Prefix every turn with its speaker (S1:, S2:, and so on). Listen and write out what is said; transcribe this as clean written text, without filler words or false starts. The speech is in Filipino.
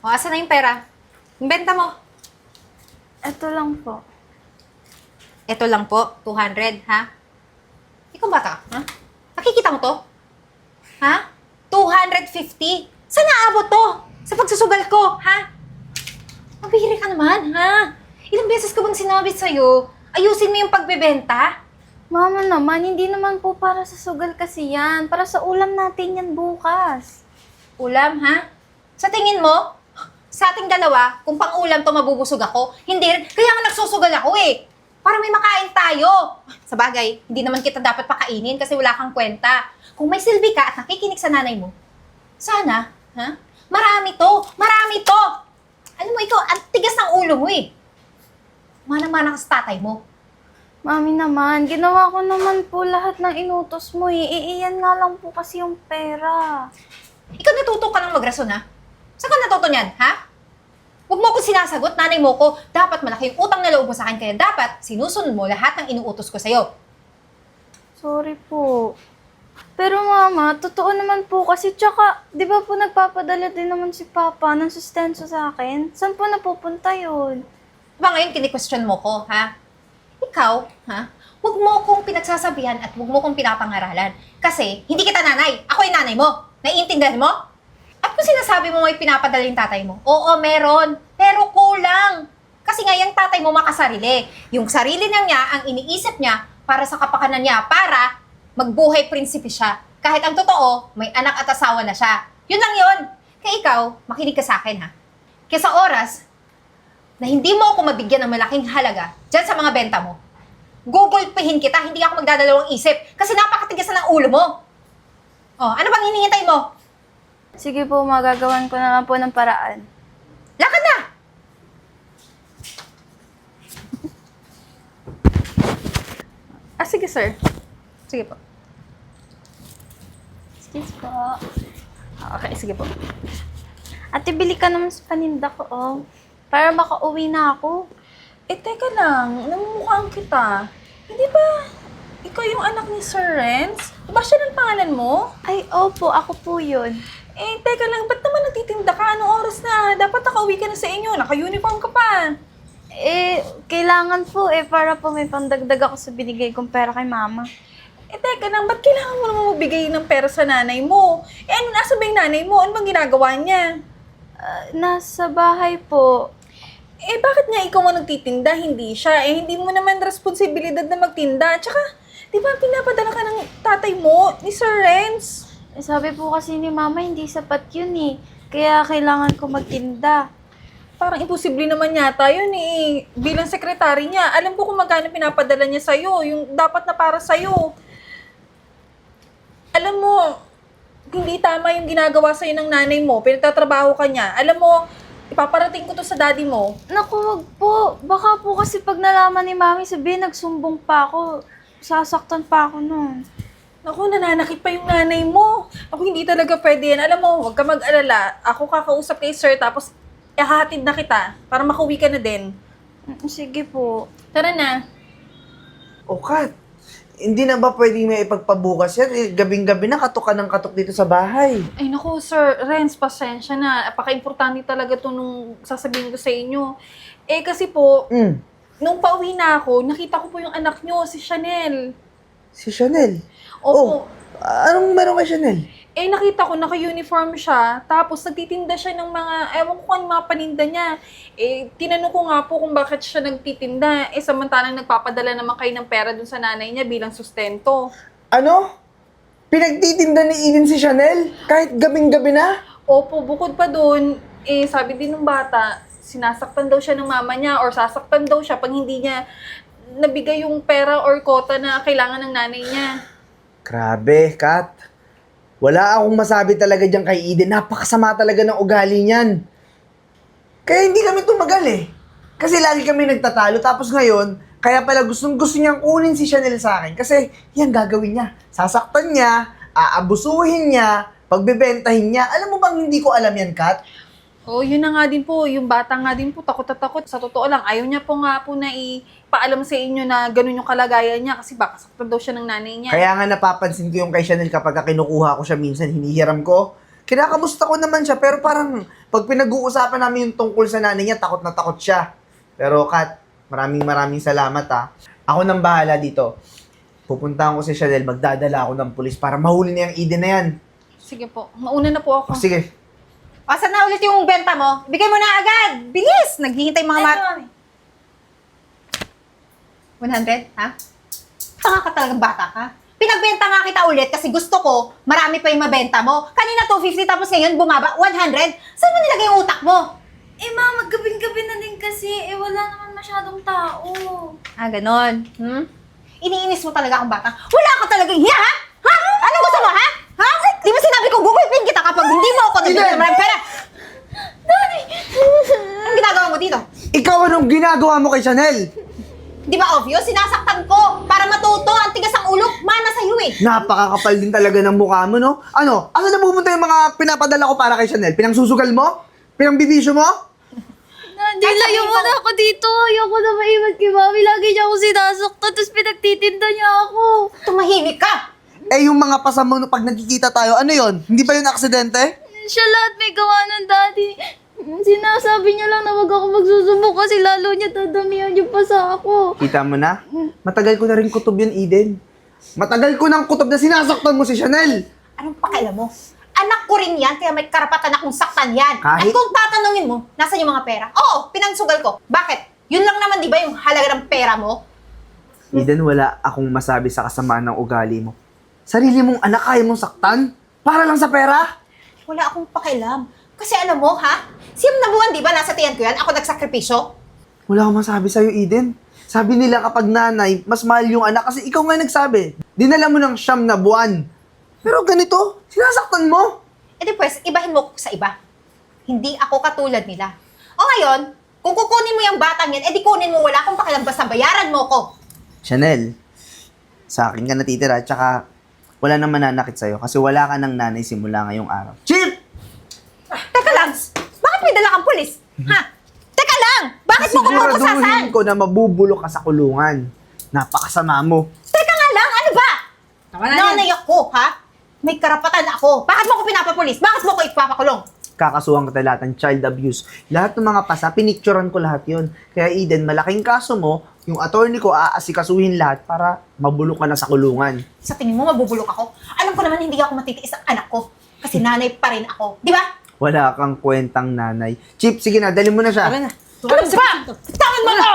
S1: O, asan na yung pera? Yung benta mo.
S2: Ito lang po.
S1: Ito lang po, 200, ha? Ikaw bata, ha? Nakikita mo to? Ha? 250? Saan naabot to? Sa pagsusugal ko, ha? Mabihiri ka naman, ha? Ilang beses ko bang sinabi sa'yo, ayusin mo yung pagbebenta?
S2: Mama naman, hindi naman po para sa sugal kasi yan. Para sa ulam natin yan bukas.
S1: Ulam, ha? Sa tingin mo, sa ating dalawa, kung pang-ulam to mabubusog ako, hindi rin. Kaya nga nagsusugal ako eh. Para may makain tayo. Sa bagay, hindi naman kita dapat pakainin kasi wala kang kwenta. Kung may silbi ka at nakikinig sa nanay mo, sana, ha? Marami to! Marami to! Alam mo, ikaw, ang tigas ng ulo mo eh. Manang-mana ka sa tatay mo.
S2: Mami naman, ginawa ko naman po lahat ng inutos mo eh. Iiyan nga lang po kasi yung pera.
S1: Ikaw natuto ka lang magrason, ha? Saan ka natuto niyan, ha? Huwag mo ko sinasagot, nanay mo ko, dapat malaki yung utang na loob mo sa akin, kaya dapat sinusunod mo lahat ng inuutos ko sa'yo.
S2: Sorry po. Pero mama, totoo naman po kasi tsaka, di ba po nagpapadala din naman si Papa ng sustento sa akin? Saan po napupunta yun?
S1: Diba ngayon kini-question mo ko, ha? Ikaw, ha? Huwag mo kong pinagsasabihan at huwag mo kong pinapangaralan. Kasi hindi kita nanay, ako yung nanay mo. Naiintindihan mo? At kung sinasabi mo may pinapadala yung tatay mo, oo, meron. Pero kulang. Kasi nga yung tatay mo makasarili. Yung sarili niya ang iniisip niya para sa kapakanan niya, para magbuhay prinsipe siya. Kahit ang totoo, may anak at asawa na siya. Yun lang yun. Kaya ikaw, makinig ka sa akin, ha? Kaya sa oras na hindi mo ako mabigyan ng malaking halaga dyan sa mga benta mo, gugulpihin kita, hindi ako magdadalawang isip kasi napakatigas na ng ulo mo. Oh, ano bang hinihintay mo?
S2: Sige po, magagawan ko na lang po ng paraan.
S1: Lakad na!
S2: Sige sir.
S1: Sige po.
S2: Excuse po. Okay, sige po. Ate, bili ka naman sa paninda ko, oh. Para makauwi na ako.
S3: Teka lang, namumukhaan kita. Hindi ba ikaw yung anak ni Sir Renz? Ba siya ng pangalan mo?
S2: Ay, opo, ako po yun.
S3: Teka lang, ba't naman nagtitinda ka? Anong oras na? Dapat nakauwi ka na sa inyo. Naka-uniform ka pa.
S2: Kailangan po para po may pandagdag ako sa binigay kong pera kay mama.
S3: Teka lang, ba't kailangan mo naman magbigay ng pera sa nanay mo? Ano, nasa ba yung nanay mo? Ano bang ginagawa niya?
S2: Nasa bahay po.
S3: Bakit nga ikaw ang nagtitinda, hindi siya? Hindi mo naman responsibilidad na magtinda. Tsaka, di ba pinapadala ka ng tatay mo, ni Sir Renz?
S2: Sabi po kasi ni mama, hindi sapat yun eh. Kaya kailangan ko magtinda.
S3: Parang imposible naman yata yun eh. Bilang sekretary niya, alam ko kung magkano pinapadala niya sa'yo, yung dapat na para sa'yo. Alam mo, hindi tama yung ginagawa sa'yo ng nanay mo, pinagtatrabaho ka niya. Alam mo, ipaparating ko to sa daddy mo.
S2: Naku, wag po. Baka po kasi pag nalaman ni mami, sabihin nagsumbong pa ako. Sasaktan pa ako nun.
S3: Naku, nananakit pa yung nanay mo. Ako, hindi talaga pwede yan. Alam mo, huwag ka mag-alala. Ako kakausap kay sir, tapos ihahatid na kita para makauwi ka na din.
S2: Sige po.
S3: Tara na.
S4: O Kat, hindi na ba pwedeng may ipagpabukas yan? Gabing-gabi na katok ka ng katok dito sa bahay.
S3: Ay naku, Sir Renz, pasensya na. Apaka-importante talaga to nung sasabihin ko sa inyo. Kasi po, nung pauwi na ako, nakita ko po yung anak nyo, si Chanel.
S4: Si Chanel?
S3: Opo.
S4: Anong meron kay Chanel?
S3: Nakita ko, naka-uniform siya, tapos nagtitinda siya ng mga, ewan ko kung ano mga paninda niya. Tinanong ko nga po kung bakit siya nagtitinda. Samantalang nagpapadala naman kayo ng pera dun sa nanay niya bilang sustento.
S4: Ano? Pinagtitinda ni Eden si Chanel? Kahit gabing-gabi na?
S3: Opo, bukod pa dun, sabi din ng bata, sinasaktan daw siya ng mama niya or sasaktan daw siya pag hindi niya nabigay yung pera or kota na kailangan ng nanay niya.
S4: Grabe, Kat. Wala akong masabi talaga dyan kay Eden. Napakasama talaga ng ugali niyan. Kaya hindi kami tumagal eh. Kasi lagi kami nagtatalo. Tapos ngayon, kaya pala gusto niyang kunin si Chanel sa akin. Kasi yan gagawin niya. Sasaktan niya, aabusuhin niya, pagbebentahin niya. Alam mo bang hindi ko alam yan, Kat?
S3: Yun na nga din po. Yung bata nga din po, takot na takot. Sa totoo lang, ayaw niya po nga po na ipaalam sa inyo na ganun yung kalagayan niya kasi baka saktan daw siya ng nanay niya.
S4: Kaya nga napapansin ko yung kay Chanel kapag kinukuha ko siya minsan, hinihiram ko. kinakamusta ko naman siya, pero parang pag pinag-uusapan namin yung tungkol sa nanay niya, takot na takot siya. Pero Kat, maraming salamat ha. Ako nang bahala dito. Pupuntahan ko si Chanel, magdadala ako ng pulis para mahuli niya yung Eden na yan.
S3: Sige po, mauna na po ako.
S4: O sige,
S1: Asan na ulit yung benta mo? Bigay mo na agad! Bilis! Naghihintay mga
S2: Ay,
S1: mat...
S2: mami.
S1: 100, ha? Tanga ka talagang bata ka. Pinagbenta nga kita ulit kasi gusto ko marami pa yung mabenta mo. Kanina 250 tapos ngayon bumaba 100. Saan mo nilagay yung utak mo?
S2: Eh, mama, gabing-gabi na din kasi. Eh, wala naman masyadong tao.
S1: Ah, ganon. Iniinis mo talaga akong bata. Wala ka talagang hiya, ha? Ha? Anong gusto mo, ha? Ha? Di ba sinabi ko gugulpin kita kapag hindi mo ako nabigyan ng maraming pera? Daddy! Anong ginagawa mo dito?
S4: ikaw anong ginagawa mo kay Chanel?
S1: Di ba obvious? Sinasaktan ko para matuto. Ang tigas ang ulo. Mana sa'yo eh.
S4: Napakakapal din talaga ng mukha mo, no? Ano? Asa na pupunta yung mga pinapadala ko para kay Chanel? Pinangsusugal mo? Pinangbibisyo mo?
S2: Daddy,
S1: Kahit
S2: layo
S1: sabihin
S2: mo
S1: ko-
S2: na ako dito. Ayoko na maiwan kay mami. Lagi niya ako sinasaktan, tapos pinagtitinda niya ako.
S1: Tumahimik ka.
S4: Eh, yung mga pasamo no, pag nagkikita tayo, ano yon? Hindi ba yun aksidente?
S2: Siya lahat may gawa ng daddy. Sinasabi niya lang na wag ako magsusubok kasi lalo niya dadamihan yung pasa ako.
S4: Kita mo na? Matagal ko na rin kutob yun, Eden. Matagal ko nang kutob na sinasaktan mo si Chanel.
S1: Anong pakialam mo? Anak ko rin yan, kaya may karapatan akong saktan yan.
S4: Kahit-
S1: At kung tatanungin mo, nasan yung mga pera? Oo, pinansugal ko. Bakit? Yun lang naman di ba yung halaga ng pera mo?
S4: Eden, wala akong masabi sa kasamaan ng ugali mo. Sarili mong anak kaya mong saktan? Para lang sa pera?
S1: Wala akong pakialam. Kasi alam mo, ha? Siyam na buwan, di ba? Nasa tiyan ko yan. Ako nagsakripisyo.
S4: Wala akong masabi sa'yo, Eden. Sabi nila kapag nanay, mas mahal yung anak kasi ikaw nga nagsabi. Dinala mo ng 9 na buwan. Pero ganito, sinasaktan mo.
S1: E di pues, ibahin mo ko sa iba. Hindi ako katulad nila. O ngayon, kung kukunin mo yung batang yan, edi kunin mo, wala akong pakialam, basta bayaran mo ko.
S4: Chanel, sa akin ka natitira, tsaka wala nang mananakit sa'yo kasi wala ka ng nanay simula ngayong araw. Chip!
S1: Teka lang, bakit may dala kang pulis? Ha? Teka lang, bakit mo ko
S4: Siguraduhin
S1: pupusasan?
S4: ko na mabubulok ka sa kulungan. Napakasama mo.
S1: Teka nga lang, ano ba?
S3: Tama na yan.
S1: Nanay ako, ha? May karapatan ako. Bakit mo ko pinapapulis? Bakit mo ko ipapakulong?
S4: Kakasuhan kita lahat ng child abuse. Lahat ng mga pasa, pinicturean ko lahat yon. Kaya Eden, malaking kaso mo, yung attorney ko aasikasuhin lahat para mabulok ka na sa kulungan.
S1: Sa tingin mo, mabubulok ako? Alam ko naman hindi ako matitiis ang anak ko. Kasi nanay pa rin ako. Di ba?
S4: Wala kang kwentang nanay. Chip, sige na, dali mo na siya.
S3: Tara na.
S1: Ano ba? Tawan mo ko!